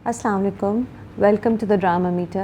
Assalamu alaikum. Welcome to the Drama Meter.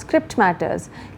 script matters.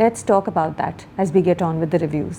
Let's talk about that as we get on with the reviews.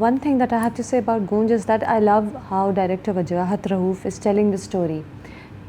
One thing that I have to say about Goonj is that I love how director Wajahat Rauf is telling the story.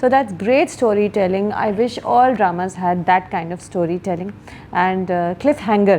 So that's great storytelling. I wish all dramas had that kind of storytelling. And cliffhanger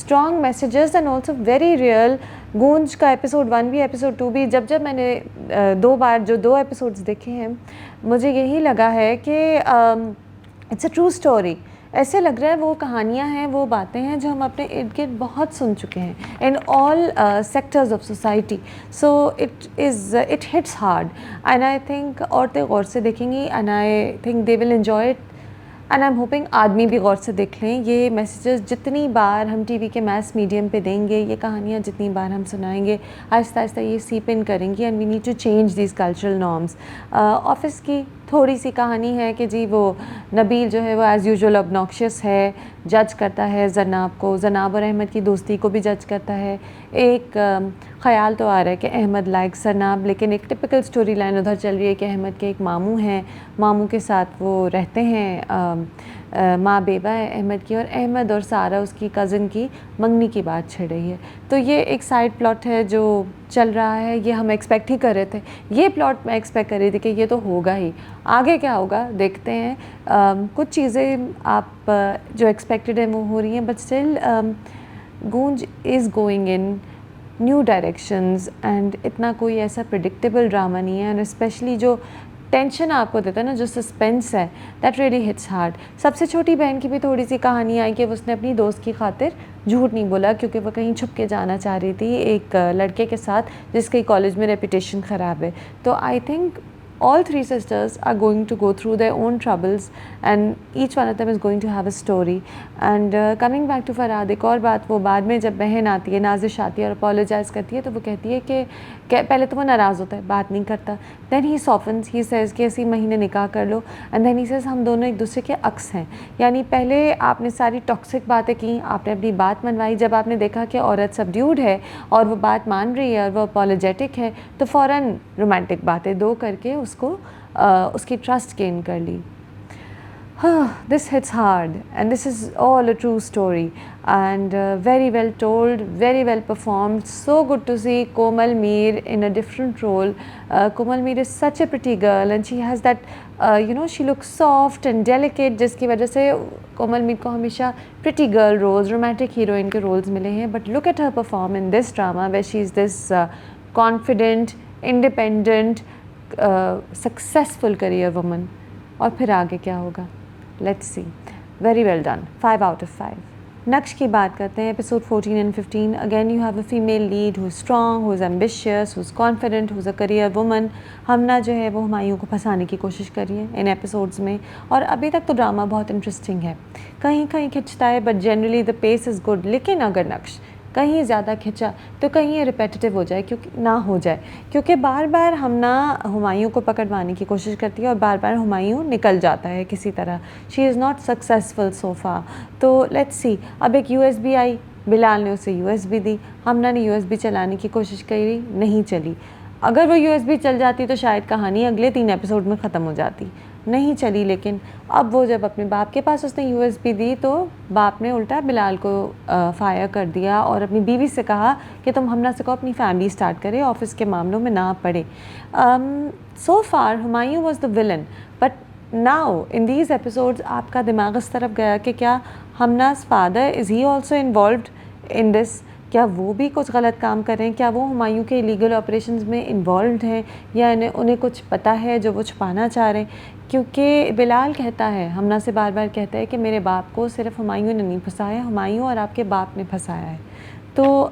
strong messages and also very real. گونج کا episode 1 بھی episode 2 بھی جب میں نے 2 بار جو 2 episodes دیکھے ہیں مجھے یہی لگا ہے کہ اٹس اے ٹرو اسٹوری. ایسے لگ رہا ہے وہ کہانیاں ہیں, وہ باتیں ہیں جو ہم اپنے ارد گرد بہت سن چکے ہیں in all sectors of society. So it hits hard and I think عورتیں غور سے دیکھیں گی and I think they will enjoy it and I am hoping آدمی بھی غور سے دیکھ لیں. یہ میسیجز جتنی بار ہم ٹی وی کے میس میڈیم پہ دیں گے, یہ کہانیاں جتنی بار ہم سنائیں گے, آہستہ آہستہ یہ سیپ ان کریں گی and we need to change these cultural norms. Office کی تھوڑی سی کہانی ہے کہ جی وہ نبیل جو ہے وہ ایز یوزول obnoxious ہے, جج کرتا ہے زناب کو, زناب اور احمد کی دوستی کو بھی جج کرتا ہے. ایک خیال تو آ رہا ہے کہ احمد لائک زناب, لیکن ایک ٹپکل سٹوری لائن ادھر چل رہی ہے کہ احمد کے ایک ماموں ہیں, ماموں کے ساتھ وہ رہتے ہیں, ماں بیوہ ہے احمد کی, اور احمد اور سارہ اس کی کزن کی منگنی کی بات چھڑ رہی ہے. تو یہ ایک سائڈ پلاٹ ہے جو چل رہا ہے, یہ ہم ایکسپیکٹ ہی کر رہے تھے. یہ پلاٹ میں ایکسپیکٹ کر رہی تھی کہ یہ تو ہوگا ہی, آگے کیا ہوگا دیکھتے ہیں. کچھ چیزیں آپ جو ایکسپیکٹڈ ہیں وہ ہو رہی ہیں, بٹ اسٹل گونج is going in new directions and اتنا کوئی ایسا پریڈکٹیبل ڈرامہ نہیں ہے. اینڈ اسپیشلی جو ٹینشن آپ کو دیتا ہے نا, جو سسپینس ہے, دیٹ ریئلی ہٹس ہارڈ. سب سے چھوٹی بہن کی بھی تھوڑی سی کہانی آئی کہ اس نے اپنی دوست کی خاطر جھوٹ نہیں بولا کیونکہ وہ کہیں چھپ کے جانا چاہ رہی تھی ایک لڑکے کے ساتھ جس کی کالج میں ریپوٹیشن خراب ہے. تو I think all 3 sisters are going to go through their own troubles and each one of them is going to have a story. And coming back to فراد, ایک اور بات, وہ بعد میں جب بہن آتی ہے, نازش آتی ہے اور اپولوجائز کرتی ہے, تو وہ کہتی ہے کہ پہلے تو وہ ناراض ہوتا ہے, بات نہیں کرتا, دین ہی softens, he says کہ اسی مہینے نکاح کر لو, اینڈ دین ہی says ہم دونوں ایک دوسرے کے عکس ہیں. یعنی پہلے آپ نے ساری ٹاکسک باتیں کی, آپ نے اپنی بات منوائی, جب آپ نے دیکھا کہ عورت سبڈیوڈ ہے اور وہ بات مان رہی ہے اور وہ اپولوجیٹک ہے, تو فوراً رومانٹک باتیں دو کر کے اس کو اس کی ٹرسٹ گین کر لی. This hits hard and this is all a true story and very well told, very well performed. So good to see Komal Meer in a different role. Komal Meer is such a pretty girl and she has that she looks soft and delicate, جس کی وجہ سے کومل میر کو ہمیشہ pretty girl roles, romantic heroine کے roles ملے ہیں. But look at her perform in this drama where she is this confident, independent, successful career woman. اور پھر آگے کیا ہوگا, let's see. Very well done, 5 out of 5. نقش کی بات کرتے ہیں, episode 14 and 15. Again you have a female lead who is strong, who is ambitious, who is confident, who is a career woman. Humna جو ہے وہ ہمایوں کو پھنسانے کی کوشش کر رہی ہے ان ایپیسوڈز میں, اور ابھی تک تو ڈرامہ بہت انٹرسٹنگ ہے, کہیں کہیں کھنچتا ہے but generally the pace is good. لیکن اگر نقش کہیں زیادہ کھنچا تو کہیں یہ ریپیٹیو ہو جائے, کیونکہ نہ ہو جائے, کیونکہ بار بار ہمنا ہمایوں کو پکڑوانے کی کوشش کرتی ہے اور بار بار ہمایوں نکل جاتا ہے کسی طرح. She is not successful so far. تو لیٹس سی. اب ایک یو ایس بی آئی, بلال نے اسے یو ایس بی دی, ہمنا نے یو ایس بی چلانے کی کوشش کری, نہیں چلی. اگر وہ یو ایس بی چل جاتی تو شاید کہانی اگلے 3 ایپیسوڈ میں ختم ہو جاتی, نہیں چلی. لیکن اب وہ جب اپنے باپ کے پاس اس نے یو ایس بی دی تو باپ نے الٹا بلال کو فائر کر دیا اور اپنی بیوی سے کہا کہ تم ہمنا سے کہو اپنی فیملی اسٹارٹ کرے, آفس کے معاملوں میں نہ پڑے. So far Humayun was the villain, but now in these episodes آپ کا دماغ اس طرف گیا کہ کیا Humna's father is he also involved in this, کیا وہ بھی کچھ غلط کام کر رہے ہیں, کیا وہ ہمایوں کے لیگل آپریشنز میں انوالوڈ ہیں, یا انہیں کچھ پتہ ہے جو وہ چھپانا چاہ رہے ہیں. کیونکہ بلال کہتا ہے, ہمنا سے بار بار کہتا ہے کہ میرے باپ کو صرف ہمایوں نے نہیں پھنسایا, ہمایوں اور آپ کے باپ نے پھنسایا ہے. تو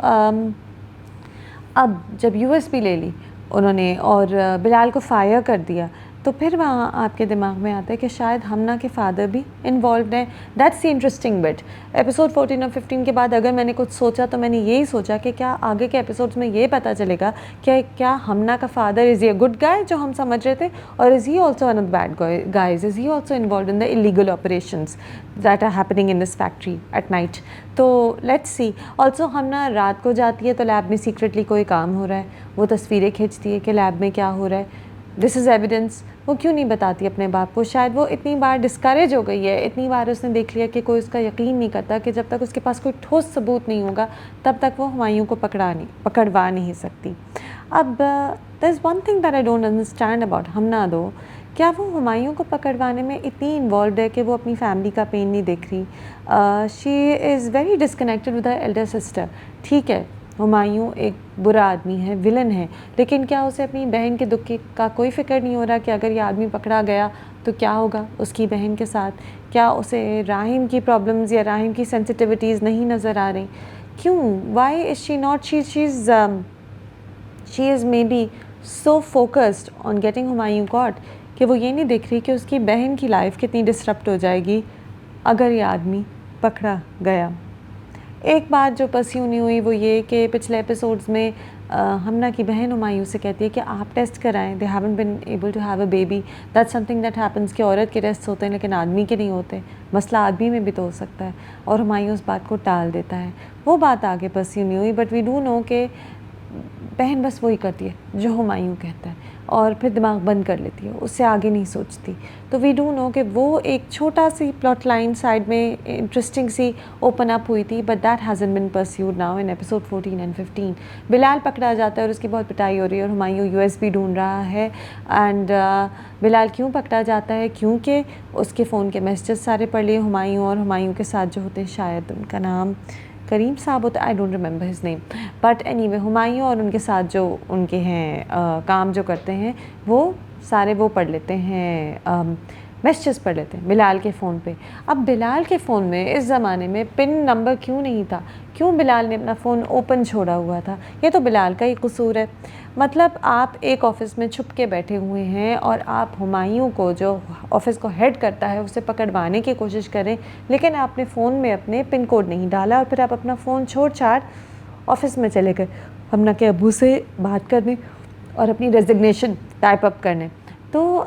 اب جب یو ایس پی لے لی انہوں نے اور بلال کو فائر کر دیا, تو پھر وہاں آپ کے دماغ میں آتا ہے کہ شاید ہمنا کے فادر بھی انوالوڈ ہیں. That's the interesting but. Episode 14 اور 15 کے بعد اگر میں نے کچھ سوچا تو میں نے یہی سوچا کہ کیا آگے کے ایپیسوڈز میں یہ پتہ چلے گا کہ کیا ہمنا کا father is he a good guy جو ہم سمجھ رہے تھے, اور is he also one of the bad guys, is he also involved in the illegal operations that are happening in this factory at night. تو لیٹس سی. آلسو ہمنا رات کو جاتی ہے تو لیب میں سیکرٹلی کوئی کام ہو رہا ہے, وہ تصویریں کھینچتی ہے کہ لیب میں کیا ہو رہا ہے. دس از ایویڈنس. وہ کیوں نہیں بتاتی اپنے باپ کو؟ شاید وہ اتنی بار ڈسکریج ہو گئی ہے, اتنی بار اس نے دیکھ لیا کہ کوئی اس کا یقین نہیں کرتا, کہ جب تک اس کے پاس کوئی ٹھوس ثبوت نہیں ہوگا تب تک وہ ہمایوں کو پکڑوا نہیں سکتی. اب there is one thing that I don't understand about Humna دو, کیا وہ ہمایوں کو پکڑوانے میں اتنی انوالوڈ ہے کہ وہ اپنی فیملی کا پین نہیں دیکھ رہی؟ She is very disconnected with her elder sister. ٹھیک ہے ہمایوں ایک برا آدمی ہے, ولن ہے, لیکن کیا اسے اپنی بہن کے دکھ کا کوئی فکر نہیں ہو رہا کہ اگر یہ آدمی پکڑا گیا تو کیا ہوگا اس کی بہن کے ساتھ؟ کیا اسے راہم کی پرابلمز یا راہم کی سینسٹیوٹیز نہیں نظر آ رہی؟ کیوں؟ Why is she not she is may be so focused on getting Humayun caught کہ وہ یہ نہیں دیکھ رہی کہ اس کی بہن کی لائف کتنی ڈسرپٹ ہو جائے گی اگر یہ آدمی پکڑا گیا. ایک بات جو پرسیو نہیں ہوئی وہ یہ کہ پچھلے ایپیسوڈز میں ہمنا کی بہن ہمایوں سے کہتی ہے کہ آپ ٹیسٹ کرائیں, they haven't been able to have a baby, that something that happens, کہ عورت کے ٹیسٹ ہوتے ہیں لیکن آدمی کے نہیں ہوتے, مسئلہ آدمی میں بھی تو ہو سکتا ہے, اور ہمایوں اس بات کو ٹال دیتا ہے. وہ بات آگے پرسیو نہیں ہوئی, بٹ وی ڈو نو کہ بہن بس وہی کرتی ہے جو ہمایوں کہتا ہے اور پھر دماغ بند کر لیتی ہے, اس سے آگے نہیں سوچتی. تو وی ڈو نو کہ وہ ایک چھوٹا سی پلاٹ لائن سائڈ میں انٹرسٹنگ سی اوپن اپ ہوئی تھی, but that hasn't been pursued now in episode 14 and 15. Bilal پکڑا جاتا ہے اور اس کی بہت پٹائی ہو رہی ہے اور ہمایوں یو ایس بی ڈھونڈ رہا ہے. اینڈ بلال کیوں پکڑا جاتا ہے؟ کیونکہ اس کے فون کے میسیجز سارے پڑھ لیے ہمایوں, اور ہمایوں کے ساتھ جو ہوتے ہیں, شاید ان کا نام کریم صاحب ہوتا ہے, I don't remember his name, but any way Humayun اور ان کے ساتھ جو ان کے ہیں کام جو کرتے ہیں وہ سارے وہ پڑھ لیتے ہیں, میسیجز پڑھ لیتے ہیں بلال کے فون پہ. اب بلال کے فون میں اس زمانے میں پن نمبر کیوں نہیں تھا؟ کیوں بلال نے اپنا فون اوپن چھوڑا ہوا تھا؟ یہ تو بلال کا ہی قصور ہے. مطلب آپ ایک آفس میں چھپ کے بیٹھے ہوئے ہیں اور آپ ہمایوں کو جو آفس کو ہیڈ کرتا ہے اسے پکڑوانے کی کوشش کریں, لیکن آپ نے فون میں اپنے پن کوڈ نہیں ڈالا, اور پھر آپ اپنا فون چھوڑ چھاڑ آفس میں چلے گئے ہمنا کے ابو سے بات کرنے اور اپنی ریزگنیشن ٹائپ اپ کرنے. تو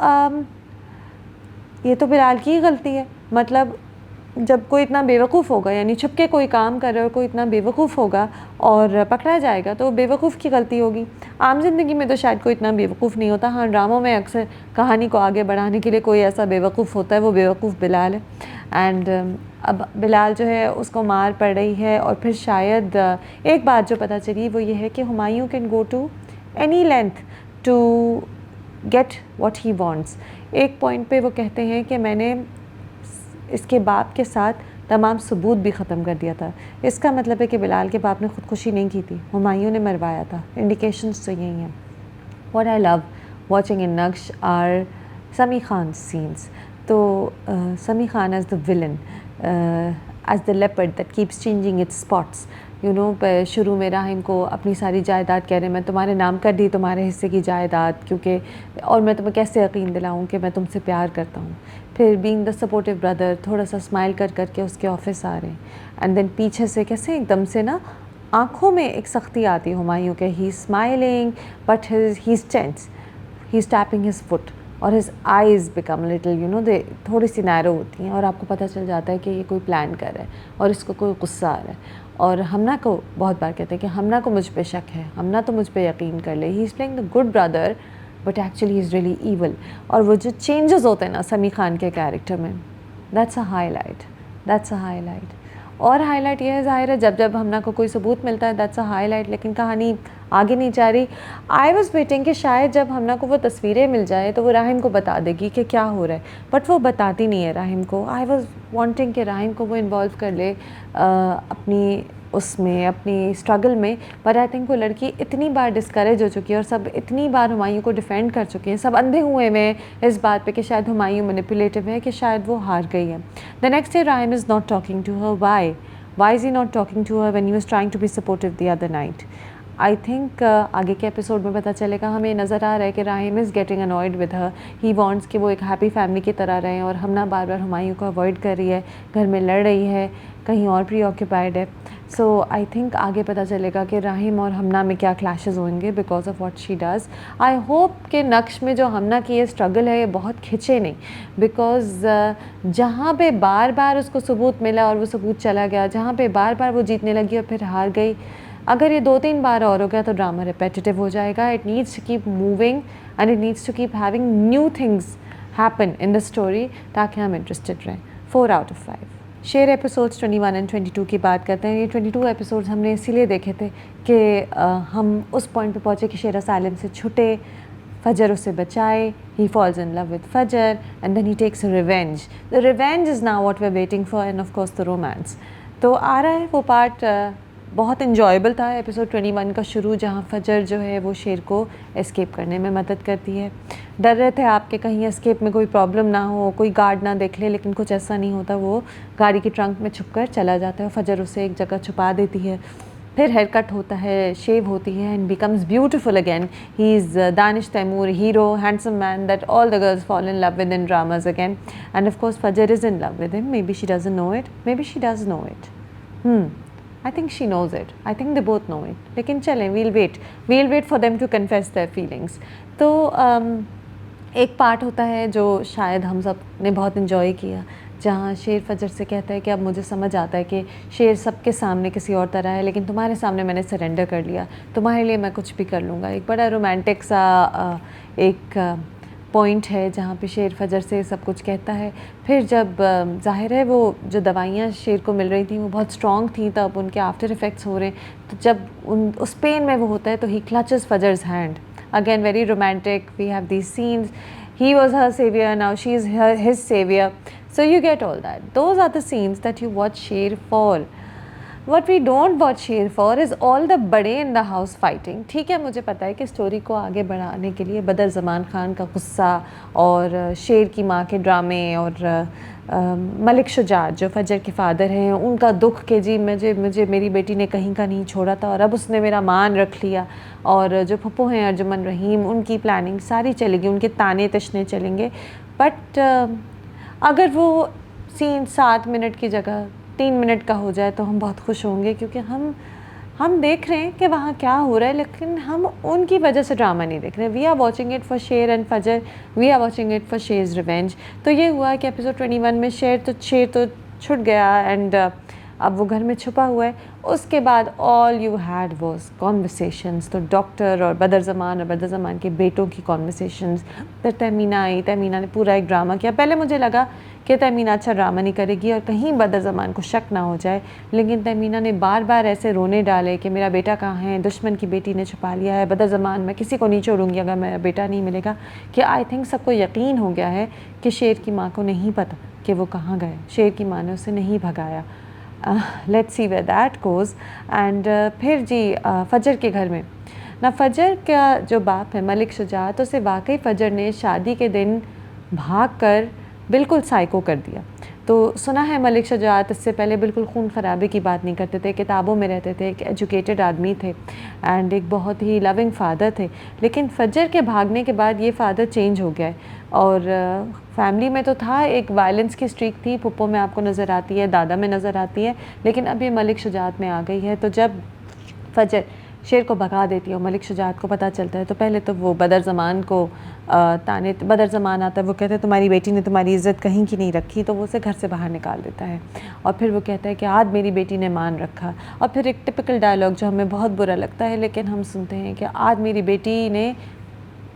یہ تو بلال کی ہی غلطی ہے. مطلب جب کوئی اتنا بیوقوف ہوگا, یعنی چھپ کے کوئی کام کر رہے اور کوئی اتنا بیوقوف ہوگا اور پکڑا جائے گا تو بیوقوف کی غلطی ہوگی. عام زندگی میں تو شاید کوئی اتنا بیوقوف نہیں ہوتا, ہاں ڈراموں میں اکثر کہانی کو آگے بڑھانے کے لیے کوئی ایسا بیوقوف ہوتا ہے, وہ بیوقوف بلال ہے. اینڈ اب بلال جو ہے اس کو مار پڑ رہی ہے, اور پھر شاید ایک بات جو پتہ چلی وہ یہ ہے کہ Humayun can go to any length to get what he wants. ایک پوائنٹ پہ وہ کہتے ہیں کہ میں نے اس کے باپ کے ساتھ تمام ثبوت بھی ختم کر دیا تھا. اس کا مطلب ہے کہ بلال کے باپ نے خودکشی نہیں کی تھی, ہمایوں نے مروایا تھا. انڈیکیشنز تو یہی ہیں. واٹ آئی لو واچنگ ان نقش آر سمی خان سینس. تو Sami Khan is the villain, is the leopard that keeps changing its spots, you know. شروع میں راہم کو اپنی ساری جائیداد کہہ رہے میں تمہارے نام کر دی تمہارے حصے کی جائیداد, کیونکہ اور میں تمہیں کیسے یقین دلاؤں کہ میں تم سے پیار کرتا ہوں. پھر بینگ دا سپورٹیو بردر تھوڑا سا اسمائل کر کر کے اس کے آفس آ رہے ہیں, اینڈ دین پیچھے سے کیسے ایک دم سے نا آنکھوں میں ایک سختی آتی ہے ہمایوں کے. He smiling but he is tense, he is tapping his foot, اور his eyes become little, you know, they تھوڑی سی نیرو ہوتی ہیں, اور آپ کو پتہ چل جاتا ہے کہ یہ کوئی پلان کر رہا ہے اور اس کو کوئی غصہ آ رہا ہے. اور ہمنا کو بہت بار کہتے ہیں کہ ہمنا کو مجھ پہ شک ہے, ہمنا تو مجھ پہ یقین کر لے. He is playing the good brother but actually he is really evil. اور وہ جو چینجز ہوتے ہیں نا سمی خان کے کیریکٹر میں, that's a high light, that's a high light. اور ہائی لائٹ یہ ہے ظاہر ہے جب جب ہمنا کو کوئی ثبوت ملتا ہے, دیٹس اے ہائی لائٹ, لیکن کہانی آگے نہیں جا رہی. آئی واز ویٹنگ کہ شاید جب ہمنا کو وہ تصویریں مل جائے تو وہ راہم کو بتا دے گی کہ کیا ہو رہا ہے, بٹ وہ بتاتی نہیں ہے راہم کو. آئی واز وانٹنگ کہ راہم کو وہ انوالو کر لے اپنی اس میں, اپنی اسٹرگل میں, بٹ آئی تھنک وہ لڑکی اتنی بار ڈسکریج ہو چکی ہے اور سب اتنی بار ہمایوں کو ڈیفینڈ کر چکے ہیں, سب اندھے ہوئے ہیں اس بات پہ کہ شاید ہمایوں مینیپولیٹو ہے, کہ شاید وہ ہار گئی ہے. The next day Raham is not talking to her. Why is he not talking to her when he was trying to be supportive the other night? I think آگے کے ایپیسوڈ میں پتہ چلے گا. ہمیں نظر آ رہا ہے کہ Raham is getting involved with her. He wants کہ وہ ایک ہیپی فیملی کی طرح رہیں, اور ہمنا بار بار ہمایوں کو اوائڈ کر رہی ہے, گھر میں لڑ رہی ہے, کہیں اور پری آکوپائڈ ہے. سو آئی تھنک آگے پتہ چلے گا کہ راہم اور ہمنا میں کیا کلیشز ہوئیں گے because of what she does. I hope کہ نقش میں جو ہمنا کی یہ اسٹرگل ہے یہ بہت کھنچے نہیں, بیکاز جہاں پہ بار بار اس کو ثبوت ملا اور وہ ثبوت چلا گیا, جہاں پہ بار بار وہ جیتنے لگی اور پھر ہار گئی, اگر یہ 2-3 بار اور ہو گیا تو ڈرامہ ریپیٹیو ہو جائے گا. It needs to keep moving and it needs to keep having new things happen in the story تاکہ ہم انٹرسٹڈ رہیں. 4 out of 5. شیر ایپیسوڈس 21 اینڈ 22 کی بات کرتے ہیں. یہ 22 ایپیسوڈز ہم نے اسی لیے دیکھے تھے کہ ہم اس پوائنٹ پہ پہنچے کہ شیر اسائلم سے چھٹے, فجر اسے بچائے. He falls in love with Fajr and then he takes a revenge. The revenge is now what we're waiting for, and of course the romance. تو آ رہا ہے وہ پارٹ بہت انجوائبل تھا ایپیسوڈ 21 کا شروع, جہاں فجر جو ہے وہ شیر کو اسکیپ کرنے میں مدد کرتی ہے. ڈر رہے تھے آپ کہ کہیں اسکیپ میں کوئی پرابلم نہ ہو, کوئی گارڈ نہ دیکھ لے, لیکن کچھ ایسا نہیں ہوتا. وہ گاڑی کی ٹرنک میں چھپ کر چلا جاتا ہے, فجر اسے ایک جگہ چھپا دیتی ہے. پھر ہیئر کٹ ہوتا ہے, شیو ہوتی ہے, and becomes beautiful again. He is Danish Taimoor, hero, handsome man that all the girls fall in love with in dramas again. And of course Fajar is in love with him. May be she doesn't know it, may be she does know it. I think she knows it. I think they both know it. لیکن چلیں, we'll wait for them to confess their feelings. تو ایک part ہوتا ہے جو شاید ہم سب نے بہت انجوائے کیا, جہاں شیر فجر سے کہتا ہے کہ اب مجھے سمجھ آتا ہے کہ شیر سب کے سامنے کسی اور طرح ہے, لیکن تمہارے سامنے میں نے سرنڈر کر لیا, تمہارے لیے میں کچھ بھی کر لوں گا. ایک بڑا رومانٹک سا ایک پوائنٹ ہے جہاں پہ شیر فجر سے سب کچھ کہتا ہے. پھر جب ظاہر ہے وہ جو دوائیاں شیر کو مل رہی تھیں وہ بہت اسٹرانگ تھیں, تب ان کے آفٹر افیکٹس ہو رہے ہیں, تو جب اس پین میں وہ ہوتا ہے تو he clutches Fajr's hand. Again very romantic, we have these scenes. He was her savior, now she is his savior. So you get all that. Those are the scenes that you watch Sher for. What we don't watch Sher for is all the بڑے in the house fighting. ٹھیک ہے, مجھے پتا ہے کہ story کو آگے بڑھانے کے لیے بدر زمان خان کا غصہ اور شیر کی ماں کے ڈرامے اور ملک شجاعت جو فجر کے فادر ہیں ان کا دکھ کہ جی مجھے میری بیٹی نے کہیں کا نہیں چھوڑا تھا اور اب اس نے میرا مان رکھ لیا, اور جو پھپھو ہیں ارجمن رحیم ان کی پلاننگ ساری چلے گی, ان کے تانے تشنے چلیں گے. بٹ اگر وہ سین 7 منٹ کی جگہ 3 منٹ کا ہو جائے تو ہم بہت خوش ہوں گے, کیونکہ ہم دیکھ رہے ہیں کہ وہاں کیا ہو رہا ہے, لیکن ہم ان کی وجہ سے ڈرامہ نہیں دیکھ رہے. We are watching it for Sher and Fajr, we are watching it for Sher's revenge. تو یہ ہوا کہ ایپیسوڈ 21 میں شیر تو چھٹ گیا اینڈ اب وہ گھر میں چھپا ہوا ہے. اس کے بعد all you had was conversations. تو ڈاکٹر اور بدر زمان کے بیٹوں کی کانورسیشنز. پھر تہمینہ آئی, تہمینہ نے پورا ایک ڈرامہ کیا. پہلے مجھے لگا کہ تہمینہ اچھا ڈرامہ نہیں کرے گی اور کہیں بدر زمان کو شک نہ ہو جائے, لیکن تہمینہ نے بار بار ایسے رونے ڈالے کہ میرا بیٹا کہاں ہے, دشمن کی بیٹی نے چھپا لیا ہے, بدر زمان میں کسی کو نہیں چھوڑوں گی اگر میرا بیٹا نہیں ملے گا. کہ آئی تھنک سب کو یقین ہو گیا ہے کہ شیر کی ماں کو نہیں پتہ کہ وہ کہاں گئے, شیر کی ماں نے اسے نہیں بھگایا. Let's see where that goes. And پھر جی فجر کے گھر میں نا, فجر کا جو باپ ہے ملک شجاعت, اسے واقعی فجر نے شادی کے دن بھاگ کر بالکل سائیکو کر دیا. تو سنا ہے ملک شجاعت اس سے پہلے بالکل خون خرابے کی بات نہیں کرتے تھے, کتابوں میں رہتے تھے, ایک ایجوکیٹڈ آدمی تھے اینڈ ایک بہت ہی لونگ فادر تھے. لیکن فجر کے بھاگنے کے بعد یہ فادر چینج ہو گیا ہے. اور فیملی میں تو تھا, ایک وائلنس کی اسٹریک تھی, پھپھو میں آپ کو نظر آتی ہے, دادا میں نظر آتی ہے, لیکن اب یہ ملک شجاعت میں آ گئی ہے. تو جب فجر شیر کو بھگا دیتی ہے اور ملک شجاعت کو پتہ چلتا ہے تو پہلے تو وہ بدر زمان کو بدر زمان آتا ہے, وہ کہتا ہے تمہاری بیٹی نے تمہاری عزت کہیں کی نہیں رکھی, تو وہ اسے گھر سے باہر نکال دیتا ہے. اور پھر وہ کہتا ہے کہ آج میری بیٹی نے مان رکھا. اور پھر ایک ٹپکل ڈائلاگ جو ہمیں بہت برا لگتا ہے لیکن ہم سنتے ہیں کہ آج میری بیٹی نے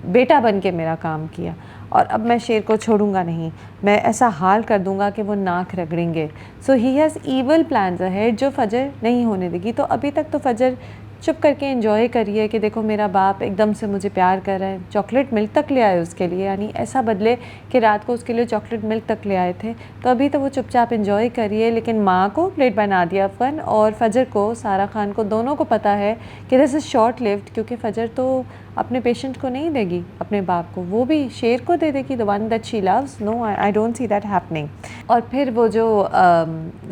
بیٹا بن کے میرا کام کیا اور اب میں شیر کو چھوڑوں گا نہیں, میں ایسا حال کر دوں گا کہ وہ ناک رگڑیں گے. So he has evil plans ahead جو فجر نہیں ہونے دے گی. تو ابھی تک تو فجر چپ کر کے انجوائے کریے کہ دیکھو میرا باپ ایک دم سے مجھے پیار کر رہا ہے, چاکلیٹ ملک تک لے آئے اس کے لیے, یعنی ایسا بدلے کہ رات کو اس کے لیے چاکلیٹ ملک تک لے آئے تھے. تو ابھی تو وہ چپ چاپ انجوائے کریے, لیکن ماں کو پلیٹ بنا دیا فن, اور فجر کو, سارا خان کو, دونوں کو پتہ ہے کہ دس از شارٹ لیوڈ, کیونکہ فجر تو اپنے پیشنٹ کو نہیں دے گی اپنے باپ کو, وہ بھی شیر کو دے دے گی, the one that she loves. No, I don't see that happening. اور پھر وہ جو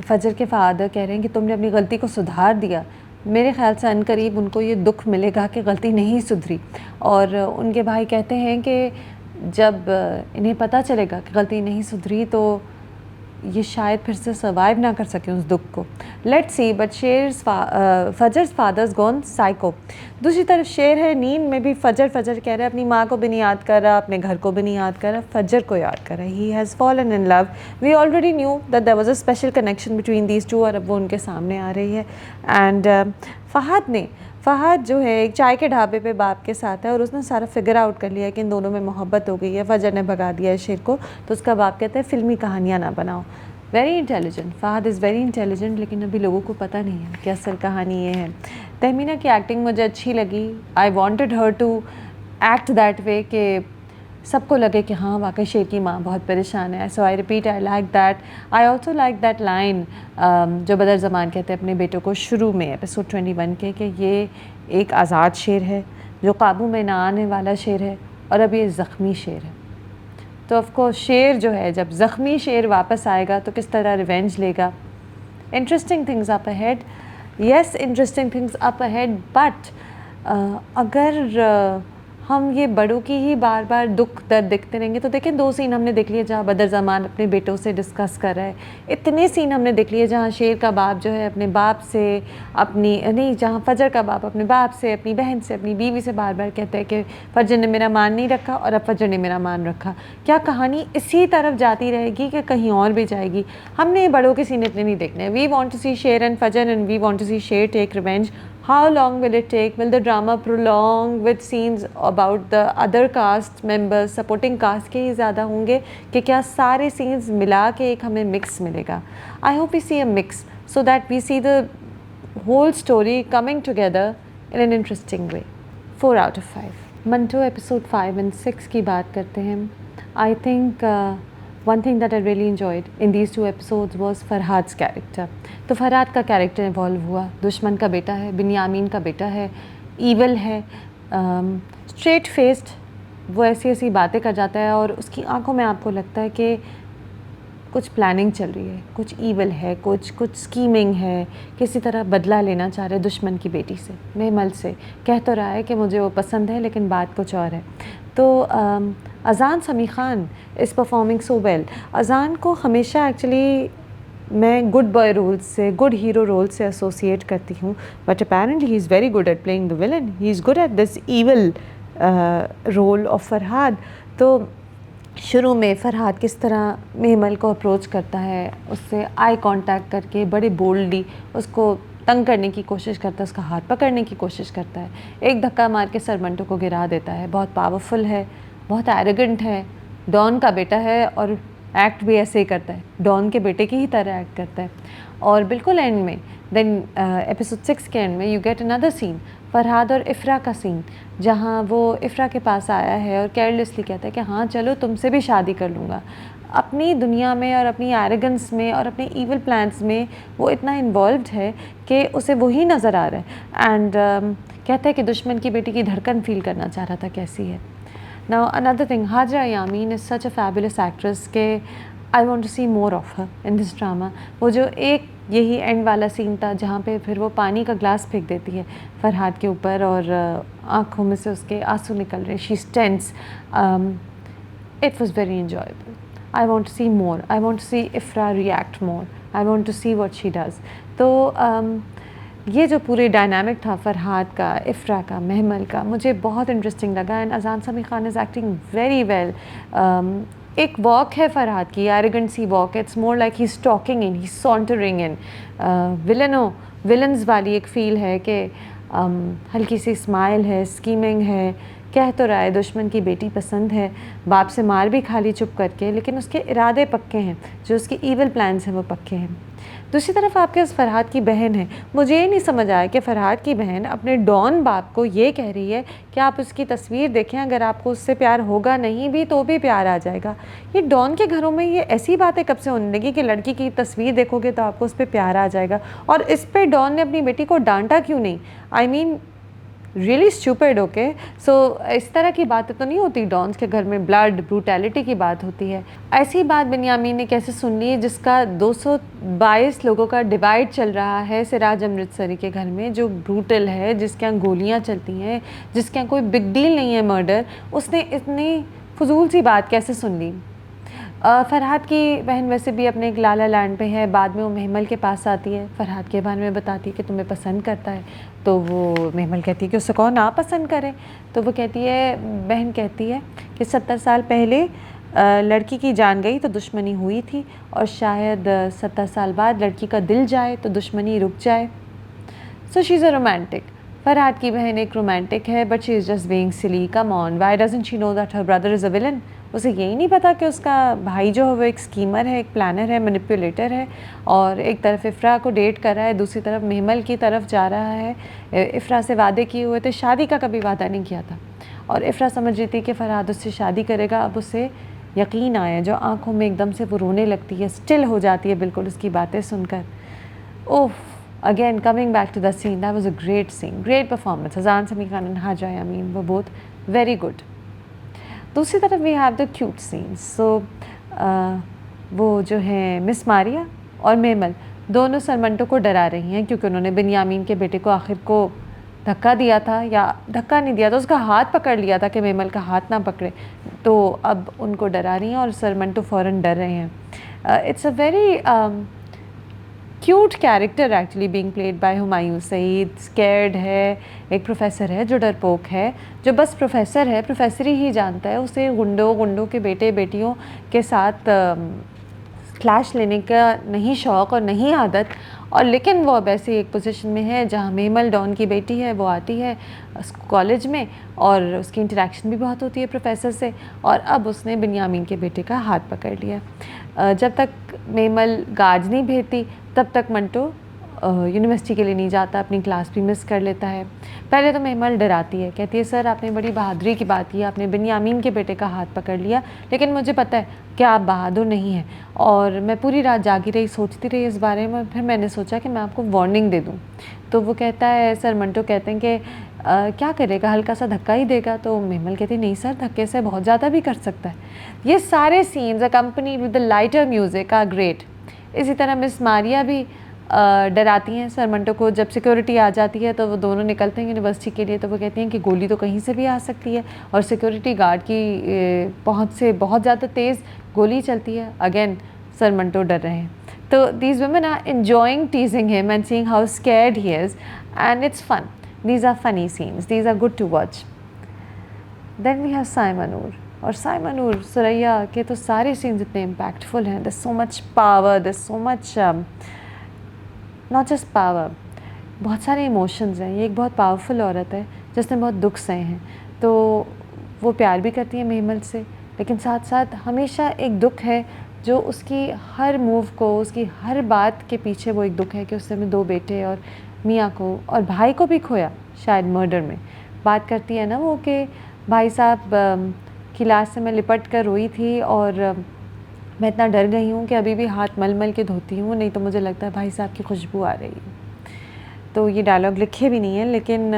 فجر کے فادر کہہ رہے ہیں کہ تم نے اپنی غلطی کو سدھار دیا, میرے خیال سے ان قریب ان کو یہ دکھ ملے گا کہ غلطی نہیں سدھری. اور ان کے بھائی کہتے ہیں کہ جب انہیں پتہ چلے گا کہ غلطی نہیں سدھری تو یہ شاید پھر سے سروائیو نہ کر سکیں اس دکھ کو. Let see. But Fajr's father's gone psycho. دوسری طرف شیر ہے نیند میں بھی. فجر کہہ رہا ہے اپنی ماں کو بھی نہیں یاد کر رہا, اپنے گھر کو بھی نہیں یاد کر رہا, فجر کو یاد کر رہا ہے. He has fallen in love. We already knew that there was a special connection between these two, اور اب وہ ان کے سامنے آ رہی ہے. اینڈ فہد جو ہے ایک چائے کے ڈھابے پہ باپ کے ساتھ ہے اور اس نے سارا فگر آؤٹ کر لیا کہ ان دونوں میں محبت ہو گئی ہے. فجر نے بھگا دیا ہے شیر کو, تو اس کا باپ کہتا ہے فلمی کہانیاں نہ بناؤ. Very intelligent, Fahad is very intelligent, لیکن ابھی لوگوں کو پتہ نہیں ہے کہ اصل کہانی یہ ہے. تہمینہ کی ایکٹنگ مجھے اچھی لگی. I wanted her to act that way کہ سب کو لگے کہ ہاں واقعی شیر کی ماں بہت پریشان ہے. So I repeat I like that. I also like that line جو بدر زمان کہتے ہیں اپنے بیٹوں کو شروع میں ایپیسوڈ 21 کے کہ یہ ایک آزاد شیر ہے جو قابو میں نہ آنے والا شیر ہے اور اب یہ زخمی شیر ہے. تو آف کورس شیر جو ہے جب زخمی شیر واپس آئے گا تو کس طرح ریونج لے گا. Interesting things up ahead. Yes interesting things up ahead. But اگر ہم یہ بڑوں کی ہی بار بار دکھ درد دیکھتے رہیں گے تو دیکھیں 2 سین ہم نے دیکھ لیے جہاں بدر زمان اپنے بیٹوں سے ڈسکس کر رہا ہے. اتنے سین ہم نے دیکھ لیے جہاں شیر کا باپ جو ہے اپنے باپ سے جہاں فجر کا باپ اپنے باپ سے اپنی بہن سے اپنی بیوی سے بار بار کہتے ہیں کہ فجر نے میرا مان نہیں رکھا اور اب فجر نے میرا مان رکھا. کیا کہانی اسی طرف جاتی رہے گی کہ کہیں اور بھی جائے گی؟ ہم نے بڑوں کے سین اتنے نہیں دیکھنے. وی وانٹ ٹو سی شیر اینڈ فجر اینڈ وی وانٹ ٹو سی شیر take revenge. How long will it take? Will the drama prolong with scenes about the other cast members, supporting cast کے ہی زیادہ ہوں گے کہ کیا سارے سینز ملا کے ایک ہمیں مکس ملے گا؟ I hope we see a mix so that we see the whole story coming together in an interesting way. 4 out of 5. Manto episode 5 and 6 کی بات کرتے ہیں. I think one thing that I really enjoyed in these 2 episodes was Farhad's character. تو فرحاد کا character evolve ہوا. دشمن کا بیٹا ہے, بنیامین کا بیٹا ہے, ایول ہے, اسٹریٹ فیسڈ, وہ ایسی ایسی باتیں کر جاتا ہے اور اس کی آنکھوں میں آپ کو لگتا ہے کہ کچھ پلاننگ چل رہی ہے, کچھ ایول ہے, کچھ اسکیمنگ ہے, کسی طرح بدلہ لینا چاہ رہے دشمن کی بیٹی سے, مہمل سے. کہہ تو رہا ہے کہ مجھے وہ پسند ہے لیکن بات کچھ اور ہے. تو Azaan Sami Khan is performing so well. Azaan کو ہمیشہ ایکچولی میں گڈ بوائے رول سے, گڈ ہیرو رول سے ایسوسیٹ کرتی ہوں, but apparently he is very good at playing the villain. He is good at this evil role of Farhad. تو شروع میں فرحاد کس طرح مہمل کو اپروچ کرتا ہے, اس سے آئی کانٹیکٹ کر کے بڑے بولڈلی اس کو تنگ کرنے کی کوشش کرتا ہے, اس کا ہاتھ پکڑنے کی کوشش کرتا ہے, ایک دھکا مار کے سر منٹو کو گرا دیتا ہے. بہت پاورفل ہے, بہت ایروگنٹ ہے, ڈان کا بیٹا ہے اور ایکٹ بھی ایسے ہی کرتا ہے, ڈان کے بیٹے کی ہی طرح ایکٹ کرتا ہے. اور بالکل اینڈ میں دین ایپیسوڈ 6 کے اینڈ میں یو گیٹ اندر سین, فرحاد اور افرا کا سین, جہاں وہ افرا کے پاس آیا ہے اور کیئرلیسلی کہتا ہے کہ ہاں چلو تم سے بھی شادی کر لوں گا. اپنی دنیا میں اور اپنی ایروگنس میں اور اپنے ایول پلانس میں وہ اتنا انوالوڈ ہے کہ اسے وہی نظر آ رہا ہے. اینڈ کہتا ہے کہ دشمن کی بیٹی کی دھڑکن فیل کرنا چاہ رہا تھا کیسی ہے. Now another thing, Hajra Yamin is such a fabulous actress کہ I want to see more of her in this drama. وہ جو ایک یہی اینڈ والا سین تھا جہاں پہ پھر وہ پانی کا گلاس پھینک دیتی ہے فرحاد کے اوپر اور آنکھوں میں سے اس کے آنسو نکل رہے, she's tense. It was very enjoyable. I want to see more. I want to see Ifra react more. I want to see what she does. تو یہ جو پورے ڈائنامک تھا فرحاد کا, افرا کا, مہمل کا, مجھے بہت انٹرسٹنگ لگا. And Azaan Sami Khan is acting very well. ایک واک ہے فرحاد کی, ایروگنٹ سی walk, it's more like he is talking in, he is sauntering in. Villains والی ایک فیل ہے کہ ہلکی سی اسمائل ہے, اسکیمنگ ہے, کہہ تو رہا ہے دشمن کی بیٹی پسند ہے, باپ سے مار بھی کھا لی چپ کر کے, لیکن اس کے ارادے پکے ہیں, جو اس کے ایول پلانس ہیں وہ پکے ہیں. دوسری طرف آپ کے اس فرحاد کی بہن ہے. مجھے یہ نہیں سمجھ آیا کہ فرحاد کی بہن اپنے ڈان باپ کو یہ کہہ رہی ہے کہ آپ اس کی تصویر دیکھیں, اگر آپ کو اس سے پیار ہوگا نہیں بھی تو بھی پیار آ جائے گا. یہ ڈان کے گھروں میں یہ ایسی باتیں کب سے ہونے لگی کہ لڑکی کی تصویر دیکھو گے تو آپ کو اس پہ پیار آ جائے گا, اور اس پہ ڈان نے اپنی بیٹی کو ڈانٹا کیوں نہیں؟ آئی مین ریئلی اسٹوپڈ. اوکے, سو اس طرح کی باتیں تو نہیں ہوتی ڈانس کے گھر میں, بلڈ بروٹیلٹی کی بات ہوتی ہے. ایسی بات بنیامین نے کیسے سن لی جس کا 222 لوگوں کا ڈیوائڈ چل رہا ہے سراج امرتسری کے گھر میں, جو بروٹل ہے, جس کے یہاں گولیاں چلتی ہیں, جس کے یہاں کوئی بگ ڈیل نہیں ہے مرڈر, اس نے اتنی فضول سی بات کیسے سن لی؟ فرحاد کی بہن ویسے بھی اپنے ایک لالا لینڈ پہ ہے. بعد میں وہ مہمل کے پاس آتی ہے, فرحاد کے بارے میں بتاتی ہے کہ تمہیں پسند کرتا ہے. تو وہ مہمل کہتی ہے کہ اسے کون ناپسند کرے. تو وہ کہتی ہے, بہن کہتی ہے کہ 70 سال پہلے لڑکی کی جان گئی تو دشمنی ہوئی تھی, اور شاید 70 سال بعد لڑکی کا دل جائے تو دشمنی رک جائے. سو شی از اے رومانٹک. فرحاد کی بہن ایک رومانٹک ہے, but she is just being silly. Come on, why doesn't she know that her brother is a villain? اسے یہی نہیں پتا کہ اس کا بھائی جو ہے وہ ایک اسکیمر ہے, ایک پلانر ہے, مینیپولیٹر ہے, اور ایک طرف افرا کو ڈیٹ کر رہا ہے, دوسری طرف مہمل کی طرف جا رہا ہے. افرا سے وعدے کیے ہوئے تھے, شادی کا کبھی وعدہ نہیں کیا تھا. اور افرا سمجھ رہی تھی کہ فرحاد اس سے شادی کرے گا. اب اسے یقین آیا, جو آنکھوں میں ایک دم سے وہ رونے لگتی ہے, اسٹل ہو جاتی ہے بالکل اس کی باتیں سن کر. اوف, again coming back to the scene, that was a great scene, great performance. Azaan Sami Khan and Hajra Yamin وہ بوتھ ویری گڈ. دوسری طرف we have the cute scenes. So وہ جو ہیں مس ماریہ اور میمل دونوں سرمنٹو کو ڈرا رہی ہیں, کیونکہ انہوں نے بنیامین کے بیٹے کو آخر کو دھکا دیا تھا, یا دھکا نہیں دیا تھا, اس کا ہاتھ پکڑ لیا تھا کہ میمل کا ہاتھ نہ پکڑے. تو اب ان کو ڈرا رہی ہیں اور سرمنٹو فوراً ڈر رہے ہیں. It's a very cute character actually being played by Humayun Saeed. Scared ہے, ایک پروفیسر ہے جو ڈرپوک ہے, جو بس پروفیسر ہے, پروفیسری ہی جانتا ہے, اسے گنڈوں کے بیٹے بیٹیوں کے ساتھ کلاش لینے کا نہیں شوق اور نہیں عادت. اور لیکن وہ اب ایسی ایک پوزیشن میں ہے جہاں میمل ڈان کی بیٹی ہے, وہ آتی ہے کالج میں اور اس کی انٹریکشن بھی بہت ہوتی ہے پروفیسر سے, اور اب اس نے بنیامین کے بیٹے کا ہاتھ پکڑ لیا. جب تک میمل گارڈ نہیں بھیجتی تب تک منٹو یونیورسٹی کے لیے نہیں جاتا, اپنی کلاس بھی مس کر لیتا ہے. پہلے تو میمل ڈراتی ہے, کہتی ہے سر آپ نے بڑی بہادری کی بات کی, آپ نے بنیامین کے بیٹے کا ہاتھ پکڑ لیا, لیکن مجھے پتہ ہے کہ آپ بہادر نہیں ہیں, اور میں پوری رات جاگی رہی, سوچتی رہی اس بارے میں, پھر میں نے سوچا کہ میں آپ کو وارننگ دے دوں. تو وہ کہتا ہے, سر منٹو کہتے ہیں کہ کیا کرے گا, ہلکا سا دھکا ہی دے گا. تو میمل کہتی نہیں سر, دھکے سے بہت زیادہ بھی کر سکتا ہے. یہ سارے scenes accompanied with the lighter music are great. اسی طرح مس ماریہ بھی ڈراتی ہیں سرمنٹو کو. جب سیکورٹی آ جاتی ہے تو وہ دونوں نکلتے ہیں یونیورسٹی کے لیے, تو وہ کہتی ہیں کہ گولی تو کہیں سے بھی آ سکتی ہے, اور سیکورٹی گارڈ کی پہنچ سے بہت زیادہ تیز گولی چلتی ہے. اگین سرمنٹو ڈر رہے ہیں. تو these women are enjoying teasing him and seeing how scared he is, and it's fun. These are funny scenes, these are good to watch. Then we have Saima Noor. اور سائمہ نور سریا کے تو سارے سینز اتنے امپیکٹفل ہیں. There so much power, there so much not just power, بہت سارے emotions ہیں. یہ ایک بہت پاورفل عورت ہے جس نے بہت دکھ سہے ہیں. تو وہ پیار بھی کرتی ہے میمل سے, لیکن ساتھ ساتھ ہمیشہ ایک دکھ ہے جو اس کی ہر موو کو, اس کی ہر بات کے پیچھے وہ ایک دکھ ہے کہ اس نے اپنے 2 بیٹے اور میاں کو اور بھائی کو بھی کھویا شاید مرڈر میں. بات کرتی ہے نا وہ کہ بھائی صاحب کی لاش سے میں لپٹ کر روئی تھی, اور میں اتنا ڈر گئی ہوں کہ ابھی بھی ہاتھ مل مل کے دھوتی ہوں, نہیں تو مجھے لگتا ہے بھائی صاحب کی خوشبو آ رہی ہے. تو یہ ڈائلاگ لکھے بھی نہیں ہیں, لیکن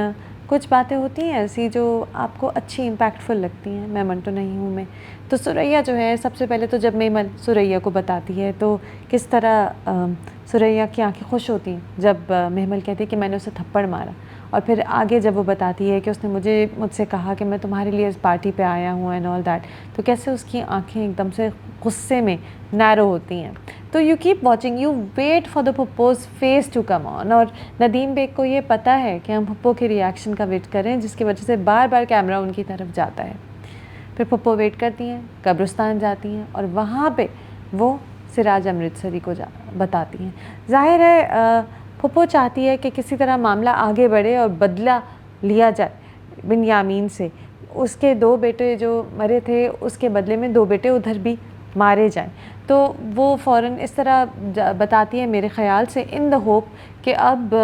کچھ باتیں ہوتی ہیں ایسی جو آپ کو اچھی امپیکٹفل لگتی ہیں. میں منٹو نہیں ہوں میں. تو سریا جو ہے, سب سے پہلے تو جب میمل سریا کو بتاتی ہے تو کس طرح سریا کی آنکھیں خوش ہوتی ہیں جب میمل کہتی ہے کہ میں نے اسے تھپڑ مارا. اور پھر آگے جب وہ بتاتی ہے کہ اس نے مجھ سے کہا کہ میں تمہارے لیے اس پارٹی پہ آیا ہوں اینڈ آل دیٹ, تو کیسے اس کی آنکھیں ایک دم سے غصے میں نیرو ہوتی ہیں. تو you keep watching, you wait for the پھپھوز فیس ٹو کم آن. اور ندیم بیگ کو یہ پتہ ہے کہ ہم پھپھو کے ریئیکشن کا ویٹ کریں, جس کی وجہ سے بار بار کیمرہ ان کی طرف جاتا ہے. پھر پھپھو ویٹ کرتی ہیں, قبرستان جاتی ہیں, اور وہاں پہ وہ سراج امرتسری کو بتاتی ہیں. ظاہر ہے پھپھو چاہتی ہے کہ کسی طرح معاملہ آگے بڑھے اور بدلہ لیا جائے بنیامین سے. اس کے 2 بیٹے جو مرے تھے اس کے بدلے میں 2 بیٹے ادھر بھی مارے جائیں. تو وہ فوراً اس طرح بتاتی ہے میرے خیال سے, ان دا ہوپ کہ اب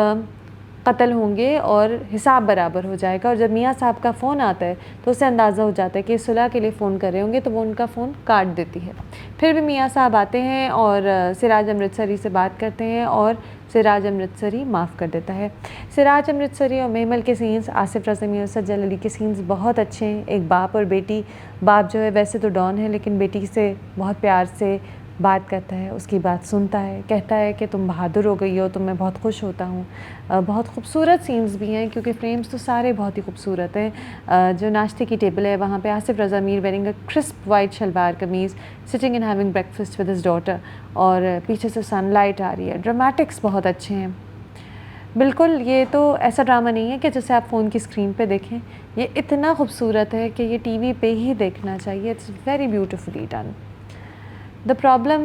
قتل ہوں گے اور حساب برابر ہو جائے گا. اور جب میاں صاحب کا فون آتا ہے تو اسے اندازہ ہو جاتا ہے کہ صلح کے لیے فون کر رہے ہوں گے, تو وہ ان کا فون کاٹ دیتی ہے. پھر بھی میاں صاحب آتے ہیں اور سراج امرتسری سے بات کرتے ہیں, اور سراج امرتسری معاف کر دیتا ہے. سراج امرتسری اور میمل کے سینس, آصف رزمی اور سجل علی کے سینس بہت اچھے ہیں. ایک باپ اور بیٹی, باپ جو ہے ویسے تو ڈان ہے لیکن بیٹی سے بہت پیار سے بات کرتا ہے, اس کی بات سنتا ہے, کہتا ہے کہ تم بہادر ہو گئی ہو, تو میں بہت خوش ہوتا ہوں. بہت خوبصورت سینز بھی ہیں کیونکہ فریمز تو سارے بہت ہی خوبصورت ہیں. جو ناشتے کی ٹیبل ہے وہاں پہ Asif Raza Mir wearing a crisp white shalwar kameez, sitting and having breakfast with his daughter, اور پیچھے سے سن لائٹ آ رہی ہے. ڈرامیٹکس بہت اچھے ہیں. بالکل یہ تو ایسا ڈرامہ نہیں ہے کہ جیسے آپ فون کی اسکرین پہ دیکھیں, یہ اتنا خوبصورت ہے کہ یہ ٹی وی پہ ہی دیکھنا چاہیے. It's very beautifully done. The problem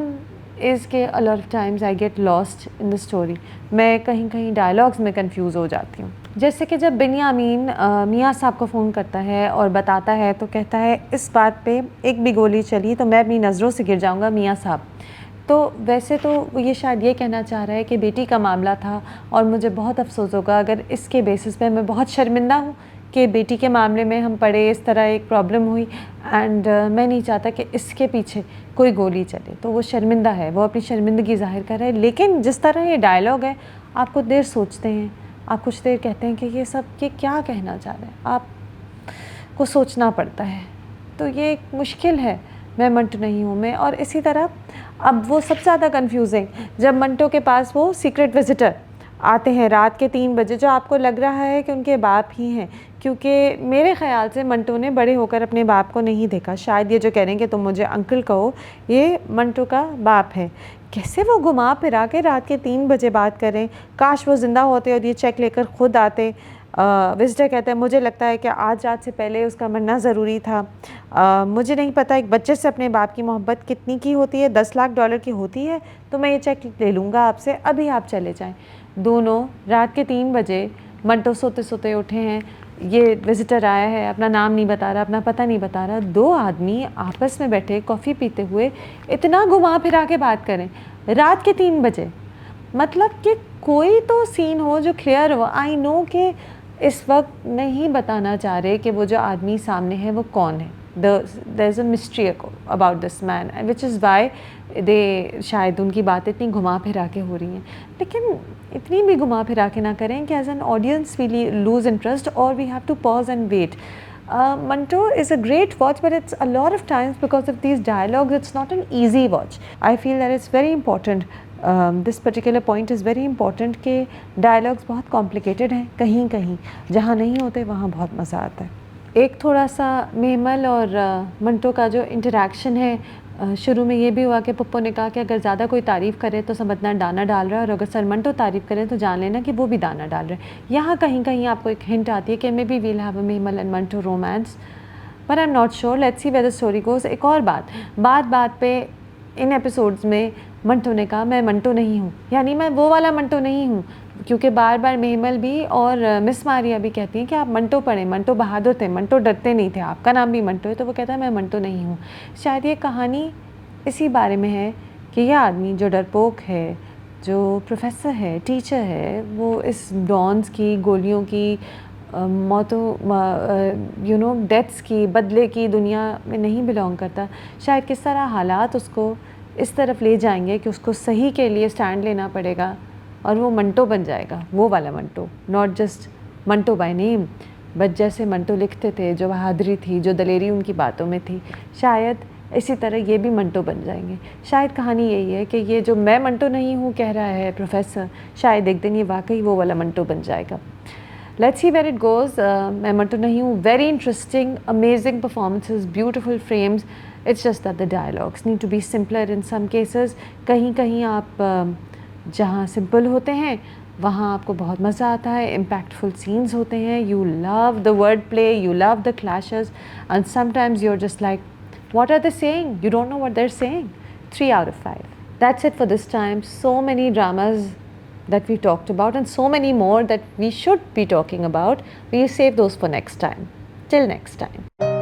is کہ a lot of times I get lost in the story. میں کہیں کہیں ڈائلاگز میں کنفیوز ہو جاتی ہوں. جیسے کہ جب بنیامین میاں صاحب کو فون کرتا ہے اور بتاتا ہے تو کہتا ہے اس بات پہ ایک بھی گولی چلی تو میں اپنی نظروں سے گر جاؤں گا میاں صاحب. تو ویسے تو وہ یہ شاید یہ کہنا چاہ رہا ہے کہ بیٹی کا معاملہ تھا اور مجھے بہت افسوس ہوگا اگر اس کے بیسس پہ, میں بہت شرمندہ ہوں کہ بیٹی کے معاملے میں ہم پڑھے, اس طرح ایک پرابلم ہوئی اینڈ میں نہیں چاہتا کہ اس کے پیچھے کوئی گولی چلے. تو وہ شرمندہ ہے, وہ اپنی شرمندگی ظاہر کر رہا ہے. لیکن جس طرح یہ ڈائلاگ ہے, آپ کچھ دیر سوچتے ہیں, آپ کچھ دیر کہتے ہیں کہ یہ کیا کہنا چاہ رہے ہیں, آپ کو سوچنا پڑتا ہے. تو یہ ایک مشکل ہے میں منٹو نہیں ہوں میں. اور اسی طرح اب وہ سب سے زیادہ کنفیوزنگ جب منٹو کے پاس وہ سیکرٹ وزٹر آتے ہیں رات کے 3 بجے, جو آپ کو لگ رہا ہے کہ ان کے باپ ہی ہیں, کیونکہ میرے خیال سے منٹو نے بڑے ہو کر اپنے باپ کو نہیں دیکھا. شاید یہ جو کہہ رہے ہیں کہ تم مجھے انکل کہو, یہ منٹو کا باپ ہے. کیسے وہ گھما پھرا کے رات کے 3 بجے بات کریں. کاش وہ زندہ ہوتے اور یہ چیک لے کر خود آتے. وزٹر کہتے ہیں مجھے لگتا ہے کہ آج رات سے پہلے اس کا مرنا ضروری تھا. مجھے نہیں پتہ ایک بچے سے اپنے باپ کی محبت کتنی کی ہوتی ہے, $10 لاکھ کی ہوتی ہے. تو میں یہ چیک لے لوں گا آپ سے, ابھی آپ چلے جائیں. دونوں رات کے 3 بجے منٹو سوتے سوتے اٹھے ہیں, یہ وزٹر آیا ہے, اپنا نام نہیں بتا رہا, اپنا پتہ نہیں بتا رہا. 2 آدمی آپس میں بیٹھے کافی پیتے ہوئے اتنا گھما پھرا کے بات کریں رات کے 3 بجے. مطلب کہ کوئی تو سین ہو جو کلیئر ہو. آئی نو کہ اس وقت نہیں بتانا چاہ رہے کہ وہ جو آدمی سامنے ہے وہ کون ہے. there is a mystery about this man, which is why شاید ان کی بات اتنی گھما پھرا کے ہو رہی ہیں. لیکن اتنی بھی گھما پھرا کے نہ کریں کہ as an audience we lose interest اور we have to pause and wait. Manto is a great watch, but it's a lot of times because of these dialogues, it's not an easy watch. I feel that it's very important. This particular point is very important کہ dialogues بہت complicated ہیں, کہیں کہیں جہاں نہیں ہوتے وہاں بہت مزہ آتا ہے. ایک تھوڑا سا میمل اور منٹو کا جو انٹریکشن ہے, شروع میں یہ بھی ہوا کہ پپو نے کہا کہ اگر زیادہ کوئی تعریف کرے تو سمجھنا دانا ڈال رہا ہے, اور اگر سر منٹو تعریف کرے تو جان لینا کہ وہ بھی دانا ڈال رہے ہیں. یہاں کہیں کہیں آپ کو ایک ہنٹ آتی ہے کہ may be we'll have a Mamal and Manto romance, but I am not sure. Let's see where the story goes. ایک اور بات پہ ان ایپیسوڈز میں منٹو نے کہا میں منٹو نہیں ہوں, یعنی میں وہ والا منٹو نہیں ہوں, کیونکہ بار بار میمل بھی اور مس ماریا بھی کہتی ہیں کہ آپ منٹو پڑھیں, منٹو بہادر تھے, منٹو ڈرتے نہیں تھے, آپ کا نام بھی منٹو ہے. تو وہ کہتا ہے میں منٹو نہیں ہوں. شاید یہ کہانی اسی بارے میں ہے کہ یہ آدمی جو ڈرپوک ہے, جو پروفیسر ہے, ٹیچر ہے, وہ اس ڈانس کی, گولیوں کی, موتوں ڈیتھس کی, بدلے کی دنیا میں نہیں بلانگ کرتا. شاید کس طرح حالات اس کو اس طرف لے جائیں گے کہ اس کو صحیح کے لیے سٹینڈ لینا پڑے گا, اور وہ منٹو بن جائے گا, وہ والا Manto, not just Manto by name, but جیسے منٹو لکھتے تھے, جو بہادری تھی, جو دلیری ان کی باتوں میں تھی, شاید اسی طرح یہ بھی منٹو بن جائیں گے. شاید کہانی یہی ہے کہ یہ جو میں منٹو نہیں ہوں کہہ رہا ہے پروفیسر, شاید ایک دن یہ واقعی وہ والا منٹو بن جائے گا. Let's see where it goes. میں منٹو نہیں ہوں, very interesting, amazing performances, beautiful frames. It's just that the dialogues need to be simpler in some cases. کہیں کہیں آپ جہاں سمپل ہوتے ہیں وہاں آپ کو بہت مزہ آتا ہے, امپیکٹفل سینز ہوتے ہیں, you love the word play, you love the clichés, and sometimes you are just like what are they saying? You don't know what they're saying. 3 out of 5. That's it for this time. So many dramas that we talked about, and so many more that we should be talking about. We'll save those for next time. Till next time.